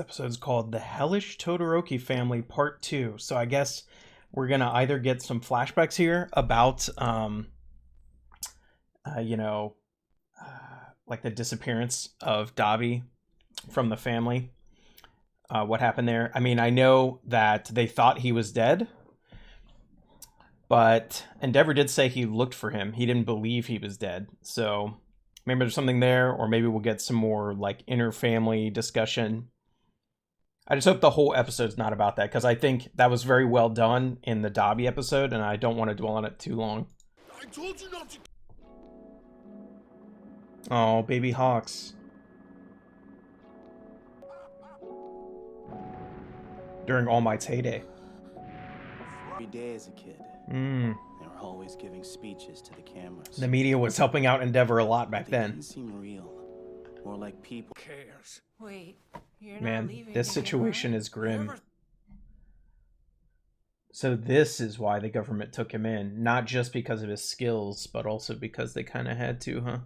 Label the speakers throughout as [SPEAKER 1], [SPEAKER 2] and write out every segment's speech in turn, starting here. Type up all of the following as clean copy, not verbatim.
[SPEAKER 1] episode's called The Hellish Todoroki Family Part 2. So I guess we're going to either get some flashbacks here about, like the disappearance of Dabi from the family. What happened there? I mean, I know that they thought he was dead, but Endeavor did say he looked for him. He didn't believe he was dead. So maybe there's something there, or maybe we'll get some more like inner family discussion. I just hope the whole episode's not about that, because I think that was very well done in the Dabi episode, and I don't want to dwell on it too long. I told you not to. Oh, baby hawks. During All Might's heyday.
[SPEAKER 2] Every day as a kid, they were always giving speeches to the cameras.
[SPEAKER 1] The media was helping out Endeavor a lot back then.
[SPEAKER 2] Didn't seem real, more like people.
[SPEAKER 3] Cares.
[SPEAKER 4] Wait, you're
[SPEAKER 1] Man,
[SPEAKER 4] not leaving
[SPEAKER 1] this
[SPEAKER 4] me,
[SPEAKER 1] situation
[SPEAKER 4] right?
[SPEAKER 1] is grim. So this is why the government took him in, not just because of his skills, but also because they kind of had to, huh?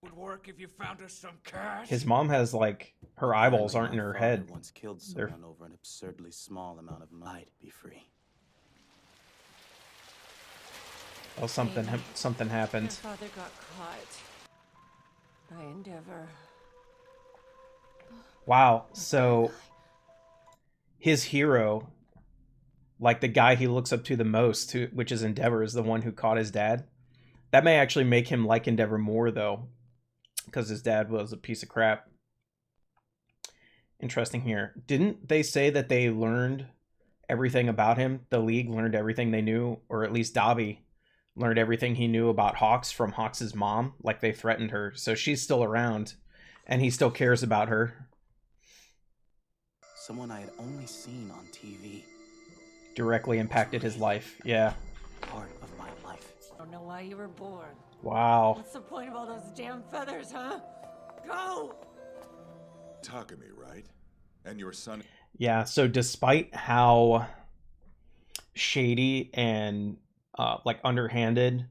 [SPEAKER 3] Would work if you found us some cash.
[SPEAKER 1] His mom has like her eyeballs aren't in her head.
[SPEAKER 2] Once killed someone over an absurdly small amount of money. I'd be free.
[SPEAKER 1] Oh, something happened.
[SPEAKER 4] Your father got caught by Endeavor.
[SPEAKER 1] Wow, so his hero, like the guy he looks up to the most, which is Endeavor, is the one who caught his dad. That may actually make him like Endeavor more, though, because his dad was a piece of crap. Interesting here. Didn't they say that they learned everything about him? The League learned everything they knew, or at least Dabi learned everything he knew about Hawks from Hawks' mom. Like, they threatened her, so she's still around, and he still cares about her.
[SPEAKER 2] Someone I had only seen on TV.
[SPEAKER 1] Directly impacted his life, yeah.
[SPEAKER 2] Part of my life.
[SPEAKER 4] I don't know why you were born.
[SPEAKER 1] Wow.
[SPEAKER 4] What's the point of all those damn feathers, huh? Go!
[SPEAKER 5] Takumi, right? And your son.
[SPEAKER 1] Yeah, so despite how shady and like underhanded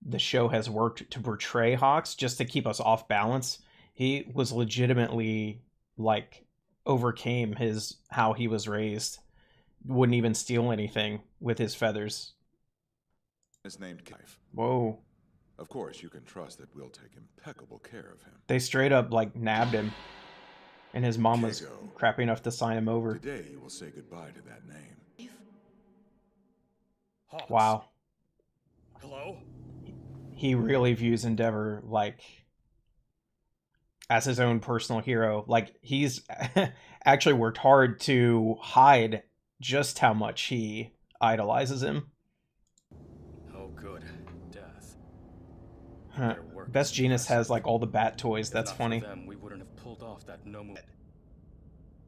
[SPEAKER 1] the show has worked to portray Hawks just to keep us off balance, he was legitimately like overcame how he was raised. Wouldn't even steal anything with his feathers.
[SPEAKER 5] Is named Kife.
[SPEAKER 1] Whoa.
[SPEAKER 5] Of course, you can trust that we'll take impeccable care of him.
[SPEAKER 1] They straight up like nabbed him, and his mom was crappy enough to sign him over.
[SPEAKER 5] Today you will say goodbye to that name.
[SPEAKER 3] Hawks.
[SPEAKER 1] Wow.
[SPEAKER 3] Hello?
[SPEAKER 1] He really views Endeavor like as his own personal hero. Like, he's actually worked hard to hide just how much he idolizes him.
[SPEAKER 3] Oh, good. Death.
[SPEAKER 1] Huh. Best Jeanist has like all the bat toys. That's funny.
[SPEAKER 3] Them, we wouldn't have pulled off that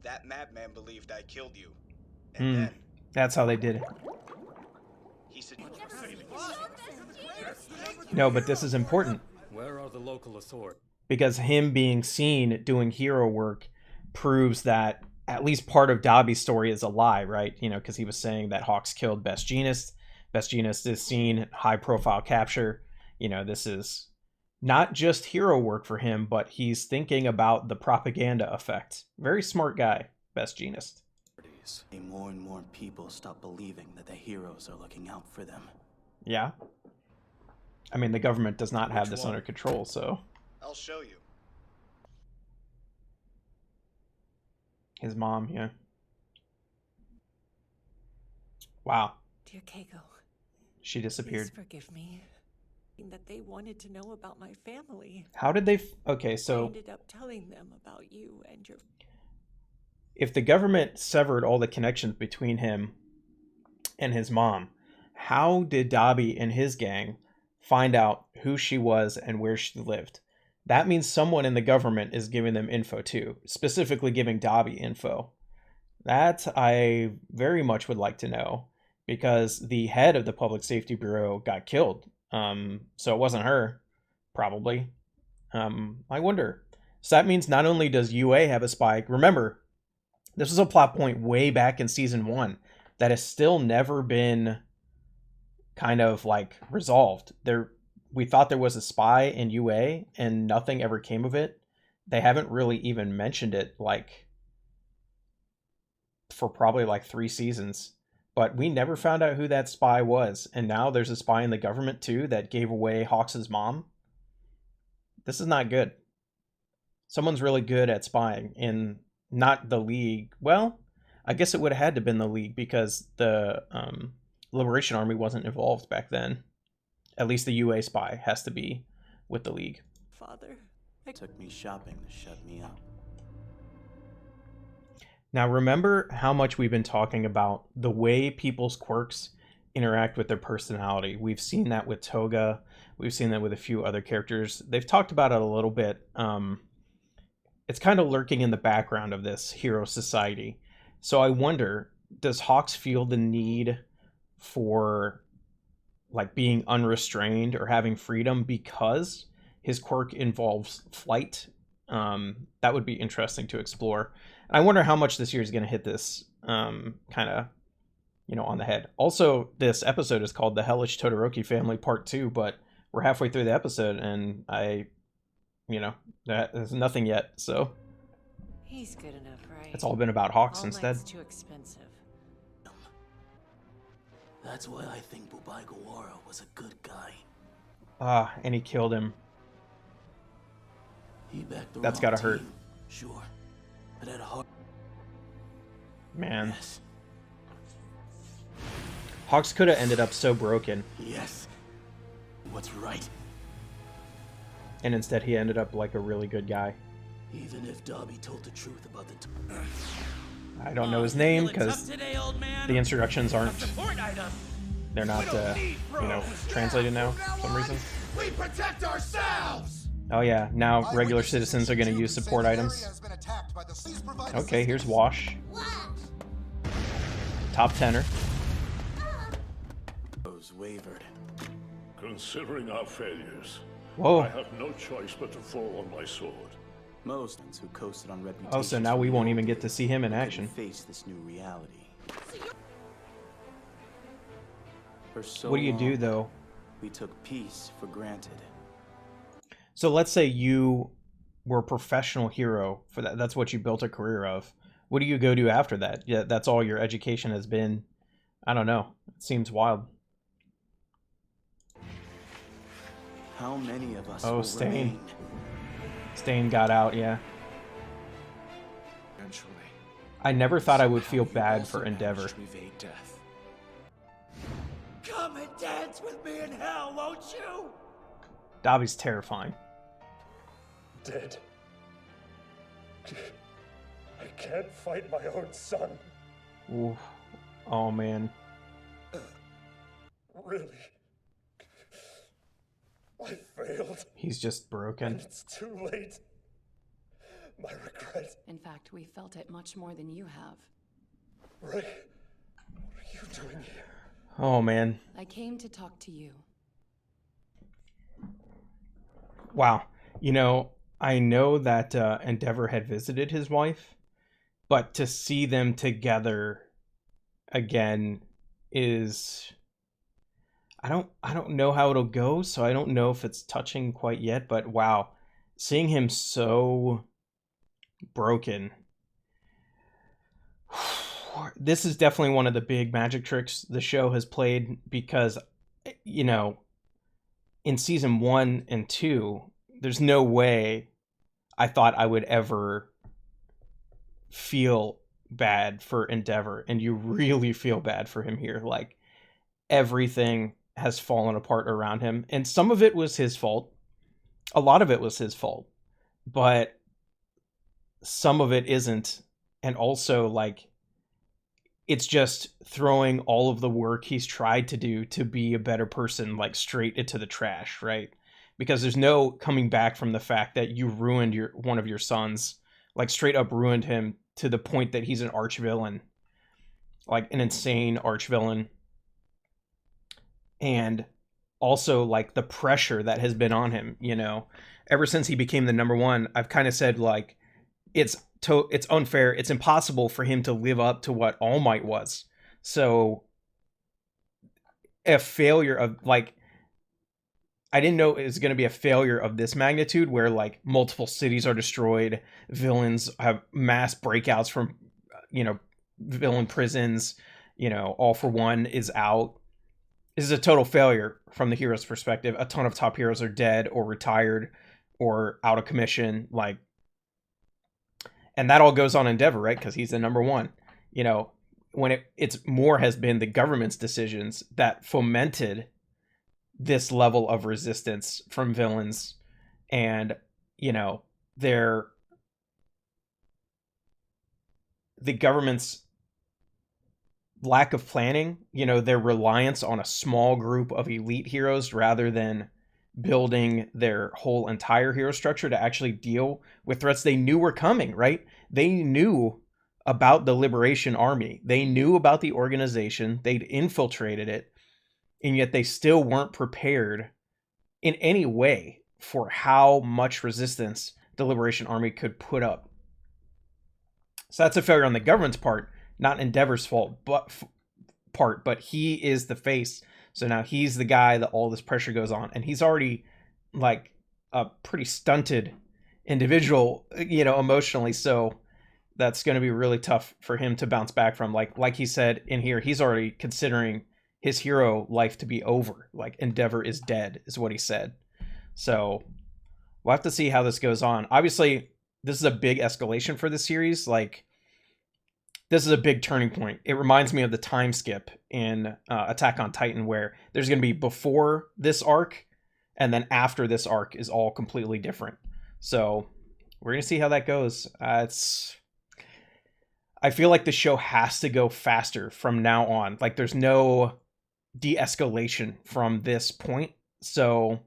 [SPEAKER 6] That madman believed I killed you. And then
[SPEAKER 1] that's how they did it.
[SPEAKER 6] he said,
[SPEAKER 1] No, but this is important.
[SPEAKER 3] Where are the local authorities?
[SPEAKER 1] Because him being seen doing hero work proves that at least part of Dabi's story is a lie, right? You know, because he was saying that Hawks killed Best Jeanist. Best Jeanist is seen high profile capture. You know, this is not just hero work for him, but he's thinking about the propaganda effect. Very smart guy, Best Jeanist.
[SPEAKER 2] More and more people stop believing that the heroes are looking out for them.
[SPEAKER 1] Yeah. I mean, the government does not have this under control, so.
[SPEAKER 6] I'll show you.
[SPEAKER 1] His mom, yeah. Wow.
[SPEAKER 4] Dear Keiko,
[SPEAKER 1] She disappeared.
[SPEAKER 4] please forgive me. That they wanted to know about my family.
[SPEAKER 1] How did they... Okay,
[SPEAKER 4] I
[SPEAKER 1] so
[SPEAKER 4] ended up telling them about you and your...
[SPEAKER 1] if the government severed all the connections between him and his mom, how did Dabi and his gang find out who she was and where she lived? That means someone in the government is giving them info too, specifically giving Dabi info. That I very much would like to know, because the head of the Public Safety Bureau got killed. So it wasn't her, probably. I wonder. So that means not only does UA have a spy, remember, this was a plot point way back in season 1 that has still never been kind of like resolved. We thought there was a spy in UA and nothing ever came of it. They haven't really even mentioned it like for probably like 3 seasons, but we never found out who that spy was. And now there's a spy in the government too that gave away Hawks' mom. This is not good. Someone's really good at spying in not the League. Well, I guess it would have had to have been the League because the Liberation Army wasn't involved back then. At least the UA spy has to be with the League.
[SPEAKER 4] Father,
[SPEAKER 2] It took me shopping to shut me up.
[SPEAKER 1] Now remember how much we've been talking about the way people's quirks interact with their personality. We've seen that with Toga. We've seen that with a few other characters. They've talked about it a little bit. It's kind of lurking in the background of this hero society. So I wonder, does Hawks feel the need for like being unrestrained or having freedom because his quirk involves flight? That would be interesting to explore. And I wonder how much this year is going to hit this kind of, you know, on the head. Also, this episode is called The Hellish Todoroki Family Part 2, but we're halfway through the episode and there's nothing yet. So
[SPEAKER 4] he's good enough, right?
[SPEAKER 1] it's all been about Hawks
[SPEAKER 4] All
[SPEAKER 1] instead.
[SPEAKER 4] Might's too expensive.
[SPEAKER 2] That's why I think Bubai Gawara was a good guy.
[SPEAKER 1] And he killed him.
[SPEAKER 2] He backed the
[SPEAKER 1] That's
[SPEAKER 2] wrong
[SPEAKER 1] gotta hurt.
[SPEAKER 2] team, sure, but at a heart.
[SPEAKER 1] Man.
[SPEAKER 2] Yes,
[SPEAKER 1] Hawks could have ended up so broken,
[SPEAKER 2] yes. What's right?
[SPEAKER 1] and instead he ended up like a really good guy.
[SPEAKER 2] Even if Dobby told the truth about the.
[SPEAKER 1] I don't know his name
[SPEAKER 3] Feeling tough
[SPEAKER 1] because
[SPEAKER 3] today, old man?
[SPEAKER 1] the introductions aren't,
[SPEAKER 3] Support item.
[SPEAKER 1] they're not, translated now for some reason.
[SPEAKER 3] We protect ourselves.
[SPEAKER 1] Oh yeah, now regular citizens are going to use support items. Okay, here's Wash. Top tenor.
[SPEAKER 2] Rose wavered.
[SPEAKER 7] Considering our failures,
[SPEAKER 1] Whoa.
[SPEAKER 7] I have no choice but to fall on my sword.
[SPEAKER 2] Most who coasted on reputation.
[SPEAKER 1] Oh, so now we won't even get to see him in action.
[SPEAKER 2] Face this new reality. For so
[SPEAKER 1] What do you do
[SPEAKER 2] long,
[SPEAKER 1] though?
[SPEAKER 2] We took peace for granted.
[SPEAKER 1] So let's say you were a professional hero for that. That's what you built a career of. What do you go do after that? Yeah, that's all your education has been. I don't know. It seems wild.
[SPEAKER 2] How many of us
[SPEAKER 1] Oh,
[SPEAKER 2] will
[SPEAKER 1] Stain.
[SPEAKER 2] remain?
[SPEAKER 1] Stain got out, yeah.
[SPEAKER 5] Eventually,
[SPEAKER 1] I never thought I would feel
[SPEAKER 5] you
[SPEAKER 1] bad
[SPEAKER 5] also
[SPEAKER 1] for Endeavor.
[SPEAKER 5] managed to evade death.
[SPEAKER 3] Come and dance with me in hell, won't you?
[SPEAKER 1] Dobby's terrifying.
[SPEAKER 7] Dead. I can't fight my own son.
[SPEAKER 1] Ooh. Oh man.
[SPEAKER 7] Really? I failed,
[SPEAKER 1] He's just broken.
[SPEAKER 7] and it's too late. My regret.
[SPEAKER 8] In fact, we felt it much more than you have.
[SPEAKER 7] Ray, what are you doing here?
[SPEAKER 1] Oh man.
[SPEAKER 8] I came to talk to you.
[SPEAKER 1] Wow. You know, I know that Endeavor had visited his wife, but to see them together again is I don't know how it'll go, so I don't know if it's touching quite yet, but wow. Seeing him so broken. This is definitely one of the big magic tricks the show has played because, you know, in season 1 and 2, there's no way I thought I would ever feel bad for Endeavor, and you really feel bad for him here. Like, everything has fallen apart around him, and some of it was his fault. A lot of it was his fault, but some of it isn't. And also, like, it's just throwing all of the work he's tried to do to be a better person, like, straight into the trash, right? Because there's no coming back from the fact that you ruined one of your sons, like, straight up ruined him to the point that he's an arch villain, like an insane arch villain. And also, like, the pressure that has been on him, you know, ever since he became the number 1, I've kind of said, like, it's unfair. It's impossible for him to live up to what All Might was. So a failure of, like, I didn't know it was going to be a failure of this magnitude where, like, multiple cities are destroyed, villains have mass breakouts from, you know, villain prisons, you know, All for One is out. This is a total failure from the hero's perspective. A ton of top heroes are dead or retired or out of commission, like, and that all goes on Endeavor, right? Because he's the number one. You know, when it's more has been the government's decisions that fomented this level of resistance from villains, and you know, the government's lack of planning, you know, their reliance on a small group of elite heroes rather than building their whole entire hero structure to actually deal with threats they knew were coming, right? They knew about the Liberation Army. They knew about the organization. They'd infiltrated it, and yet they still weren't prepared in any way for how much resistance the Liberation Army could put up. So that's a failure on the government's part, not Endeavor's fault, but he is the face. So now he's the guy that all this pressure goes on, and he's already like a pretty stunted individual, you know, emotionally. So that's going to be really tough for him to bounce back from. Like he said in here, he's already considering his hero life to be over. Like, Endeavor is dead, is what he said. So we'll have to see how this goes on. Obviously, this is a big escalation for the series. Like, this is a big turning point. It reminds me of the time skip in Attack on Titan, where there's going to be before this arc, and then after this arc is all completely different. So we're going to see how that goes. I feel like the show has to go faster from now on. Like, there's no de-escalation from this point. So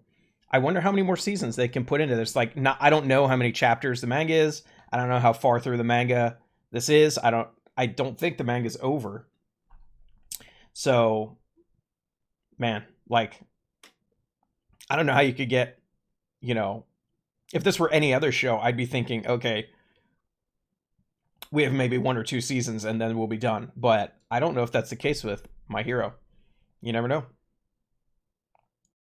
[SPEAKER 1] I wonder how many more seasons they can put into this. Like, I don't know how many chapters the manga is. I don't know how far through the manga this is. I don't think the manga's over. So, man, like, I don't know how you could get, you know, if this were any other show, I'd be thinking, okay, we have maybe 1 or 2 seasons and then we'll be done. But I don't know if that's the case with My Hero. You never know.